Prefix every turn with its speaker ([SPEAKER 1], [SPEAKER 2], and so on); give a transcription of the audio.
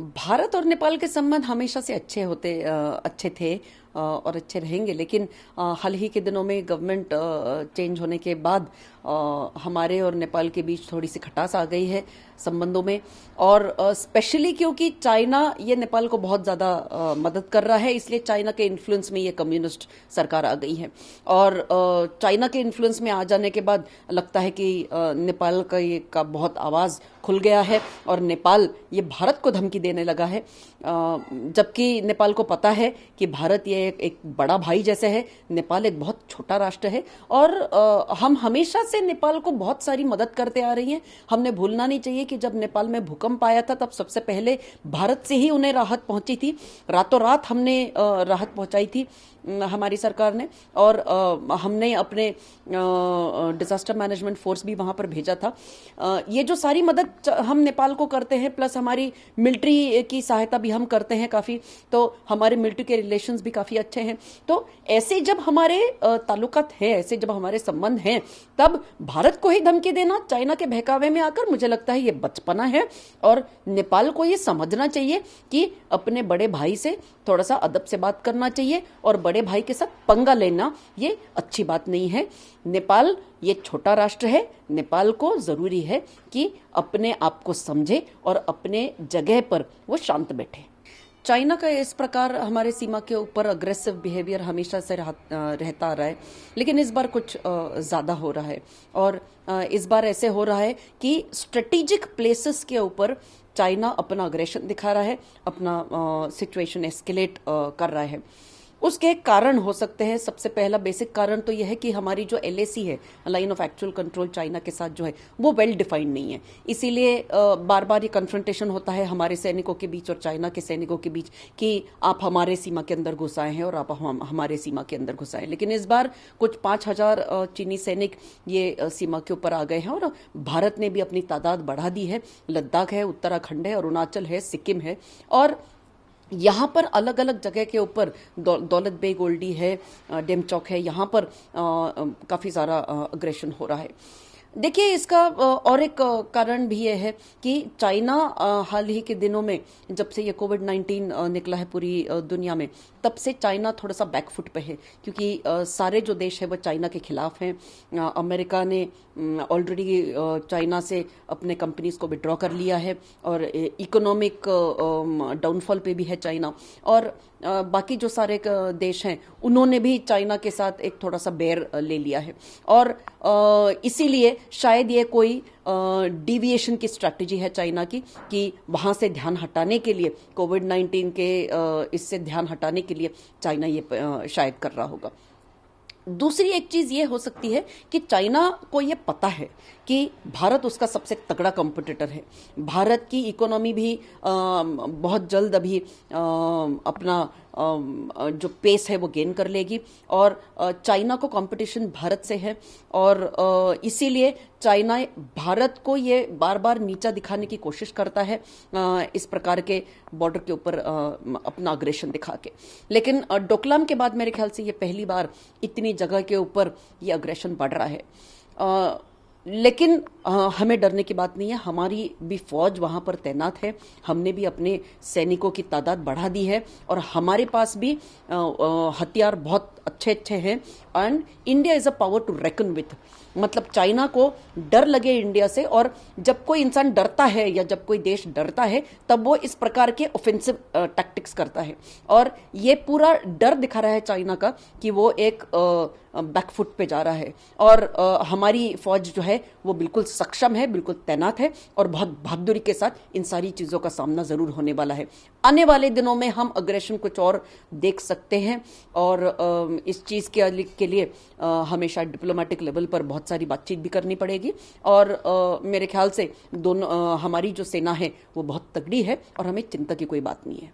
[SPEAKER 1] भारत और नेपाल के संबंध हमेशा से अच्छे थे और अच्छे रहेंगे। लेकिन हाल ही के दिनों में गवर्नमेंट चेंज होने के बाद हमारे और नेपाल के बीच थोड़ी सी खटास आ गई है संबंधों में। और स्पेशली क्योंकि चाइना ये नेपाल को बहुत ज़्यादा मदद कर रहा है, इसलिए चाइना के इन्फ्लुएंस में ये कम्युनिस्ट सरकार आ गई है। और चाइना के इन्फ्लुएंस में आ जाने के बाद लगता है कि नेपाल का बहुत आवाज़ खुल गया है और नेपाल ये भारत को धमकी देने लगा है। जबकि नेपाल को पता है कि भारत ये एक बड़ा भाई जैसे है, नेपाल एक बहुत छोटा राष्ट्र है और हम हमेशा से नेपाल को बहुत सारी मदद करते आ रही हैं। हमने भूलना नहीं चाहिए कि जब नेपाल में भूकंप आया था तब सबसे पहले भारत से ही उन्हें राहत पहुंची थी। रातों रात हमने राहत पहुंचाई थी हमारी सरकार ने, और हमने अपने डिजास्टर मैनेजमेंट फोर्स भी वहां पर भेजा था। ये जो सारी मदद हम नेपाल को करते हैं, प्लस हमारी मिलिट्री की सहायता भी हम करते हैं काफ़ी, तो हमारे मिलिट्री के रिलेशंस भी काफ़ी अच्छे हैं। तो ऐसे जब हमारे ताल्लुकात है, ऐसे जब हमारे संबंध हैं, तब भारत को ही धमकी देना चाइना के बहकावे में आकर, मुझे लगता है ये बचपना है। और नेपाल को ये समझना चाहिए कि अपने बड़े भाई से थोड़ा सा अदब से बात करना चाहिए और बड़े भाई के साथ पंगा लेना ये अच्छी बात नहीं है। नेपाल ये छोटा राष्ट्र है, नेपाल को जरूरी है कि अपने आप को समझे और अपने जगह पर वो शांत बैठे। चाइना का इस प्रकार हमारे सीमा के ऊपर अग्रेसिव बिहेवियर हमेशा से रहता आ रहा है, लेकिन इस बार कुछ ज़्यादा हो रहा है। और इस बार ऐसे हो रहा है कि स्ट्रेटेजिक प्लेसेस के ऊपर चाइना अपना अग्रेशन दिखा रहा है, अपना सिचुएशन एस्केलेट कर रहा है। उसके कारण हो सकते हैं, सबसे पहला बेसिक कारण तो यह है कि हमारी जो LAC है, line of actual control China के साथ जो है, वो वेल डिफाइंड नहीं है। इसीलिए बार बार ये कन्फ्रंटेशन होता है हमारे सैनिकों के बीच और चाइना के सैनिकों के बीच कि आप हमारे सीमा के अंदर घुस आए हैं और आप हमारे सीमा के अंदर घुस आए। लेकिन इस बार कुछ 5,000 चीनी सैनिक ये सीमा के ऊपर आ गए हैं और भारत ने भी अपनी तादाद बढ़ा दी है। लद्दाख है, उत्तराखंड है, अरुणाचल है, सिक्किम है, और यहाँ पर अलग अलग जगह के ऊपर दौलत बेग ओल्डी है, डेमचौक है, यहाँ पर काफ़ी सारा अग्रेशन हो रहा है। देखिए, इसका और एक कारण भी ये है कि चाइना हाल ही के दिनों में, जब से ये कोविड-19 निकला है पूरी दुनिया में, तब से चाइना थोड़ा सा बैकफुट पे है, क्योंकि सारे जो देश है वो चाइना के खिलाफ हैं। अमेरिका ने ऑलरेडी चाइना से अपने कंपनीज को विड्रॉ कर लिया है और इकोनॉमिक डाउनफॉल पे भी है चाइना। और बाकी जो सारे देश हैं उन्होंने भी चाइना के साथ एक थोड़ा सा बैर ले लिया है। और इसीलिए शायद ये कोई डिविएशन की स्ट्रैटेजी है चाइना की, कि वहां से ध्यान हटाने के लिए, कोविड-19 के इससे ध्यान हटाने के लिए चाइना ये शायद कर रहा होगा। दूसरी एक चीज ये हो सकती है कि चाइना को ये पता है कि भारत उसका सबसे तगड़ा कंपटीटर है। भारत की इकोनॉमी भी बहुत जल्द अभी अपना जो पेस है वो गेन कर लेगी, और चाइना को कंपटीशन भारत से है। और इसीलिए चाइना भारत को ये बार बार नीचा दिखाने की कोशिश करता है इस प्रकार के बॉर्डर के ऊपर अपना अग्रेशन दिखा के। लेकिन डोकलाम के बाद मेरे ख्याल से ये पहली बार इतनी जगह के ऊपर ये अग्रेशन बढ़ रहा है। लेकिन हमें डरने की बात नहीं है, हमारी भी फौज वहां पर तैनात है, हमने भी अपने सैनिकों की तादाद बढ़ा दी है और हमारे पास भी हथियार बहुत अच्छे अच्छे हैं। And India is a power to reckon with. मतलब चाइना को डर लगे इंडिया से, और जब कोई इंसान डरता है या जब कोई देश डरता है तब वो इस प्रकार के ऑफेंसिव टैक्टिक्स करता है। और ये पूरा डर दिखा रहा है चाइना का कि वो एक बैकफुट पे जा रहा है। और हमारी फौज जो है वो बिल्कुल सक्षम है, बिल्कुल तैनात है और बहुत बहादुरी के साथ इन सारी चीज़ों का सामना ज़रूर होने वाला है। आने वाले दिनों में हम अग्रेशन कुछ और देख सकते हैं, और इस चीज़ के लिए हमेशा डिप्लोमेटिक लेवल पर बहुत सारी बातचीत भी करनी पड़ेगी। और मेरे ख्याल से दोनों हमारी जो सेना है वो बहुत तगड़ी है और हमें चिंता की कोई बात नहीं है।